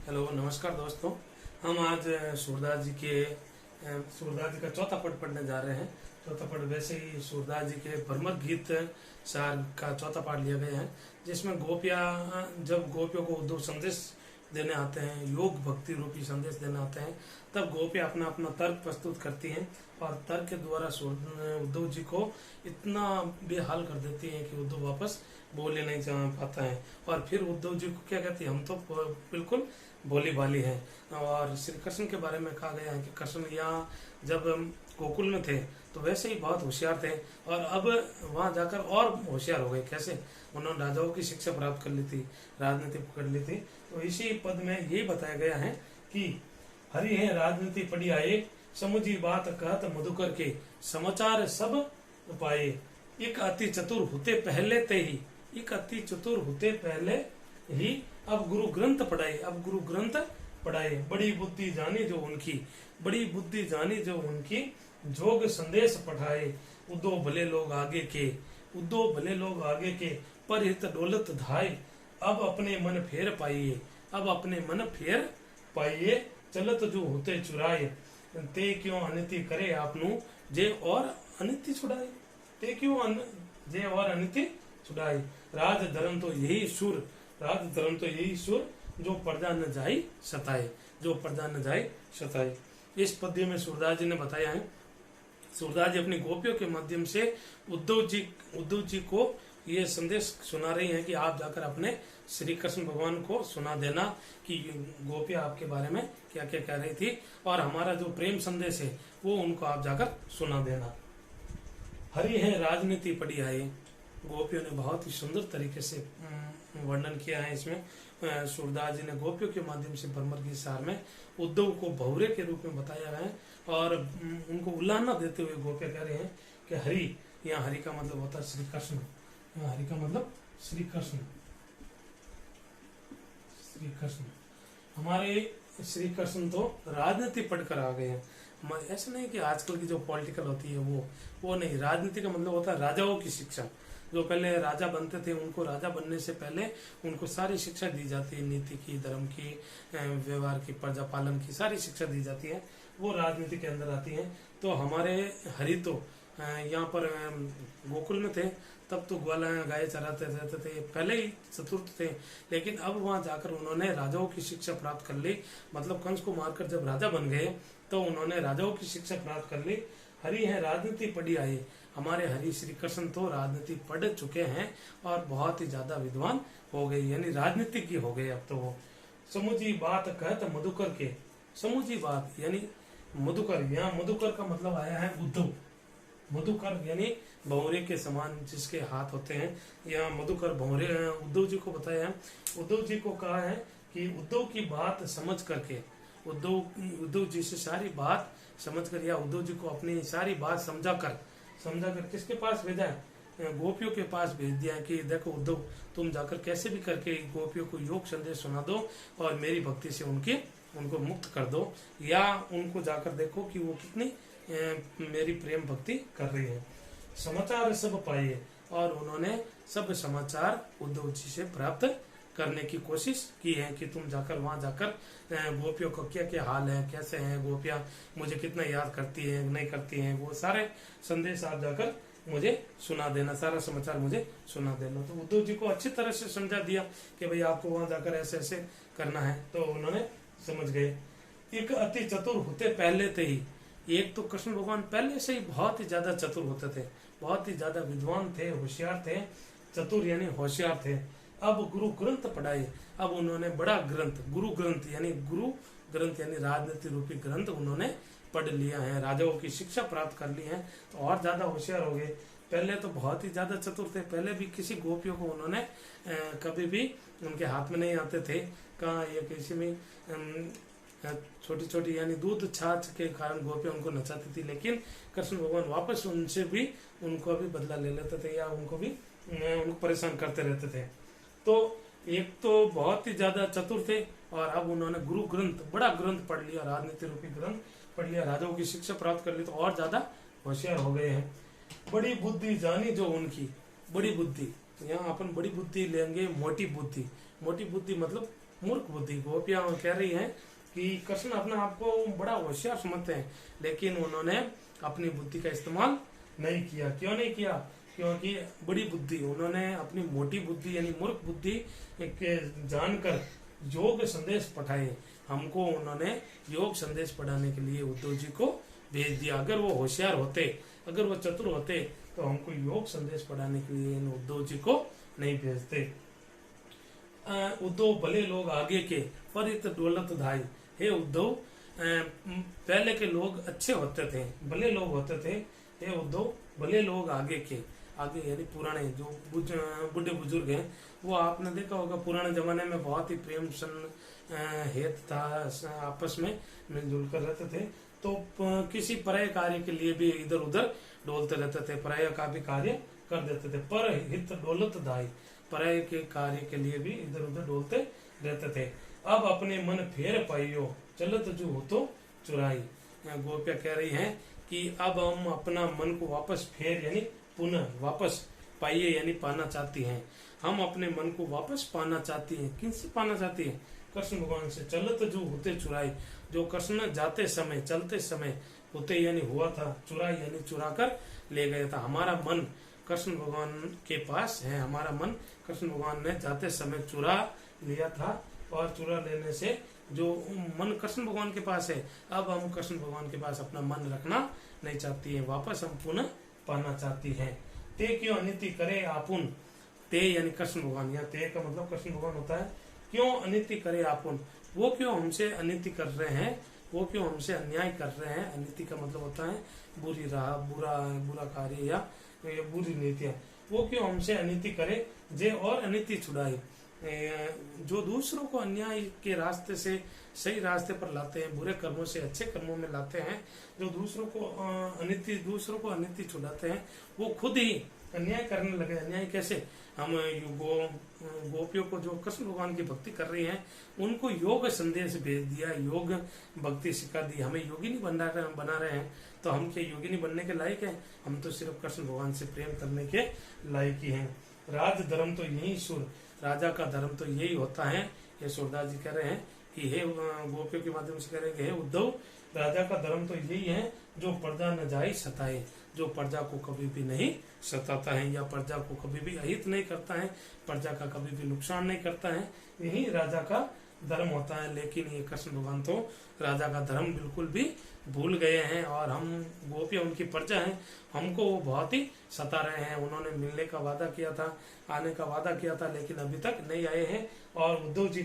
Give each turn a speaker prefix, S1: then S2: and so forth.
S1: Hello नमस्कार दोस्तों। हम आज सूरदास जी का चौथा पद पढ़ने जा रहे हैं। चौथा पद वैसे ही सूरदास जी के भ्रमर गीत सार का चौथा पाठ लिया गया है, जिसमें जब गोपियों को उद्धव संदेश देने आते हैं, योग भक्ति रूपी संदेश देने आते हैं, तब गोपियां अपना अपना तर्क प्रस्तुत करती हैं और तर्क के द्वारा उद्धव जी को इतना बेहाल कर देती हैं कि उद्धव वापस बोले नहीं जा पाता है। और फिर उद्धव जी को क्या कहती है, हम तो बिल्कुल भोली भाली है। और श्री कृष्ण के बारे में कहा गया है कि कृष्ण यहाँ जब गोकुल में थे तो वैसे ही बहुत होशियार थे, और अब वहां जाकर और होशियार हो गए। कैसे? उन्होंने राजाओं की शिक्षा प्राप्त कर ली थी, राजनीति पकड़ ली थी। तो इसी पद में यही बताया गया है कि हरि है राजनीति पढ़ी आए, समुझी बात कहत मधुकर के, समाचार सब पाए। एक अति चतुर होते पहले ते ही, एक अति चतुर होते पहले ही अब गुरु ग्रंथ पढ़ाए, अब गुरु ग्रंथ पढ़ाए। बड़ी बुद्धि जानी जो उनकी, बड़ी बुद्धि जानी जो उनकी, जोग संदेश पढ़ाए। उद्धव भले लोग आगे के, उद्धव भले लोग आगे के, पर हित डोलत धाय। अब अपने मन फेर पाइए, अब अपने मन फेर पाइए। चलत जो होते चुराए, ते क्यों अनिति करे आपनु, जे और अनिति छुड़ाए। ते क्यों जे और अनिति छुड़ाए। राज धर्म तो यही सुर, राज धर्म तो यही सुर, जो प्रजा न जाई सताए, जो प्रजा न जाई सताए। इस पद्य में सूरदास जी ने बताया है, सूरदास जी अपनी गोपियों के माध्यम से उद्धव जी को ये संदेश सुना रही हैं कि आप जाकर अपने श्री कृष्ण भगवान को सुना देना कि गोपियां आपके बारे में क्या क्या कह रही थी, और हमारा जो प्रेम संदेश है वो उनको आप जाकर सुना देना। हरि है राजनीति पढ़ी आए। गोपियों ने बहुत ही सुंदर तरीके से वर्णन किया है इसमें। सूरदास जी ने गोपियों के माध्यम से भ्रमर गीत सार में उद्धव को भौरे के रूप में बताया है, और उनको उल्लाना देते हुए गोपियां कह रहे हैं कि हरि, यहाँ हरि का मतलब होता है श्री कृष्ण, यहाँ हरि का मतलब श्री कृष्ण, श्री कृष्ण। हमारे श्री कृष्ण तो राजनीति पढ़कर आ गए हैं। ऐसा नहीं कि आजकल की जो पॉलिटिकल होती है वो नहीं। राजनीति का मतलब होता है राजाओं की शिक्षा। जो पहले राजा बनते थे, उनको राजा बनने से पहले उनको सारी शिक्षा दी जाती है, नीति की, धर्म की, व्यवहार की, प्रजा पालन की सारी शिक्षा दी जाती है, वो राजनीति के अंदर आती है। तो हमारे हरि तो यहाँ पर गोकुल में थे, तब तो ग्वाला गाय चराते रहते थे, पहले ही चतुर्थ थे। लेकिन अब वहां जाकर उन्होंने राजाओं की शिक्षा प्राप्त कर ली, मतलब कंस को मारकर जब राजा बन गए तो उन्होंने राजाओं की शिक्षा प्राप्त कर ली। हरि है राजनीति पढ़ी आए। हमारे हरि श्री कृष्ण तो राजनीति पढ़ चुके हैं और बहुत ही ज्यादा विद्वान हो गए, यानी राजनीति की हो गए अब तो वो। समुझी बात कहत मधुकर के, समुझी बात यानी मधुकर, यहाँ मधुकर का मतलब आया है उद्धव। मधुकर यानी भौरे के समान जिसके हाथ होते हैं, यहाँ मधुकर भौरे उद्धव जी को बताया है। उद्धव जी को कहा है कि उद्धव की बात समझ करके, उद्धव जी से सारी बात समझ कर, या उद्धव जी को अपनी सारी बात समझा कर किसके पास भेजा है? गोपियों के पास भेज दिया कि देखो उद्धव, तुम जाकर कैसे भी करके गोपियों को योग संदेश सुना दो और मेरी भक्ति से उनको मुक्त कर दो, या उनको जाकर देखो कि वो कितनी मेरी प्रेम भक्ति कर रही है। समाचार सब पाए, और उन्होंने सब समाचार उद्धव जी से प्राप्त करने की कोशिश की है कि तुम जाकर वहां जाकर गोपियों को क्या क्या हाल है, कैसे हैं गोपियां, मुझे कितना याद करती है नहीं करती हैं, वो सारे संदेश आप जाकर मुझे सुना देना, सारा समाचार मुझे सुना देना। तो उद्धव जी को अच्छी तरह से समझा दिया कि भाई आपको वहां जाकर ऐसे ऐसे करना है, तो उन्होंने समझ गए। एक अति चतुर होते पहले थे ही, एक तो कृष्ण भगवान पहले से ही बहुत ही ज्यादा चतुर होते थे, बहुत ही ज्यादा विद्वान थे, होशियार थे। चतुर यानी होशियार थे। अब गुरु ग्रंथ पढ़ाए, अब उन्होंने बड़ा ग्रंथ, गुरु ग्रंथ यानी राजनीति रूपी ग्रंथ उन्होंने पढ़ लिया है, राजाओं की शिक्षा प्राप्त कर ली है, तो और ज्यादा होशियार हो गए। पहले तो बहुत ही ज्यादा चतुर थे, पहले भी किसी गोपियों को उन्होंने कभी भी उनके हाथ में नहीं आते थे। कहाँ ये किसी में छोटी छोटी यानी दूध छाछ के कारण गोपियां उनको नचाती थी, लेकिन कृष्ण भगवान वापस उनसे भी उनको भी बदला ले लेते थे, या उनको परेशान करते रहते थे। तो एक तो बहुत ही ज्यादा चतुर थे, और अब उन्होंने गुरु ग्रंथ, बड़ा ग्रंथ पढ़ लिया, राजनीति रूपी ग्रंथ पढ़ लिया, राजाओं की शिक्षा प्राप्त कर ली, तो और ज्यादा होशियार हो गए हैं। बड़ी बुद्धि जानी जो उनकी, बड़ी बुद्धि, यहाँ अपन बड़ी बुद्धि लेंगे, मोटी बुद्धि। मोटी बुद्धि मतलब मूर्ख बुद्धि। गोपियां कह रही हैं कि कृष्ण अपने आप को बड़ा होशियार समझते हैं, लेकिन उन्होंने अपनी बुद्धि का इस्तेमाल नहीं किया। क्यों नहीं किया? क्योंकि बड़ी बुद्धि, उन्होंने अपनी मोटी बुद्धि यानी मूर्ख बुद्धि के जानकर योग संदेश पठाए। हमको उन्होंने योग संदेश पढ़ाने के लिए उद्धव जी को भेज दिया। अगर वो होशियार होते, अगर वो चतुर होते, तो हमको योग संदेश पढ़ाने के लिए इन उद्धव जी को नहीं भेजते। उद्धव भले लोग आगे के, पर इत दौलत धाई। हे उद्धव, पहले के लोग अच्छे होते थे, भले लोग होते थे। हे उद्धव, भले लोग आगे के, आगे यानी पुराने जो बुढ़े बुजुर्ग हैं, वो आपने देखा होगा पुराने जमाने में बहुत ही प्रेम सन हेत था, आपस में मिलजुल कर रहते थे। तो किसी पराये कार्य के लिए भी इधर उधर डोलते रहते थे, पराये का भी कार्य कर देते थे। पर हित डोलत दाई, पराये के कार्य के लिए भी इधर उधर डोलते रहते थे। अब अपने मन फेर पाइयो, चलत जो हो तो चुराई। गोपियां कह रही हैं कि अब हम अपना मन को वापस फेर यानी पुनः वापस पाइए यानी पाना चाहती हैं। हम अपने मन को वापस पाना चाहती हैं। किनसे पाना चाहती हैं? कृष्ण भगवान से। चलत जो होते चुराई, जो कृष्ण जाते समय, चलते समय, होते यानी हुआ था, चुराई यानी चुरा कर ले गया था। हमारा मन कृष्ण भगवान के पास है, हमारा मन कृष्ण भगवान ने जाते समय चुरा लिया था, और चुरा लेने से जो मन कृष्ण भगवान के पास है, अब हम कृष्ण भगवान के पास अपना मन रखना नहीं चाहती है, वापस हम पुनः पाना चाहती हैं। ते क्यों अनिति करे आपुन, ते यानी कृष्ण भगवान, यहाँ ते का मतलब कृष्ण भगवान होता है। क्यों अनिति करे आपुन, वो क्यों हमसे अनिति कर रहे हैं, वो क्यों हमसे अन्याय कर रहे हैं। अनिति का मतलब होता है बुरी राह, बुरा कार्य या बुरी नीतियां। वो क्यों हमसे अनिति करे, जे और अनिति छुड़ाई। जो दूसरों को अन्याय के रास्ते से सही रास्ते पर लाते हैं, बुरे कर्मों से अच्छे कर्मों में लाते हैं, जो दूसरों को अनिति छुड़ाते हैं, वो खुद ही अन्याय करने लगे। अन्याय कैसे? हम गोपियों को जो कृष्ण भगवान की भक्ति कर रही हैं, उनको योग संदेश भेज दिया, योग भक्ति सिखा दी। हमें योगिनी बना रहे हैं, तो हम क्या योगिनी बनने के लायक हैं? हम तो सिर्फ कृष्ण भगवान से प्रेम करने के लायक ही हैं। राज धर्म तो यही सुर, राजा का धर्म तो यही होता है। ये सूरदास जी कह रहे हैं कि हे गोपियों के माध्यम से कह रहे हैं कि हे उद्धव, राजा का धर्म तो यही है जो प्रजा न जाए सताए, जो प्रजा को कभी भी नहीं सताता है या प्रजा को कभी भी अहित नहीं करता है, प्रजा का कभी भी नुकसान नहीं करता है, यही राजा का धर्म होता है। लेकिन ये कृष्ण भगवान तो राजा का धर्म बिल्कुल भी भूल गए हैं, और हम गोपियां उनकी प्रजा हैं, हमको वो बहुत ही सता रहे हैं। उन्होंने मिलने का वादा किया था, आने का वादा किया था, लेकिन अभी तक नहीं आए हैं। और उद्धव जी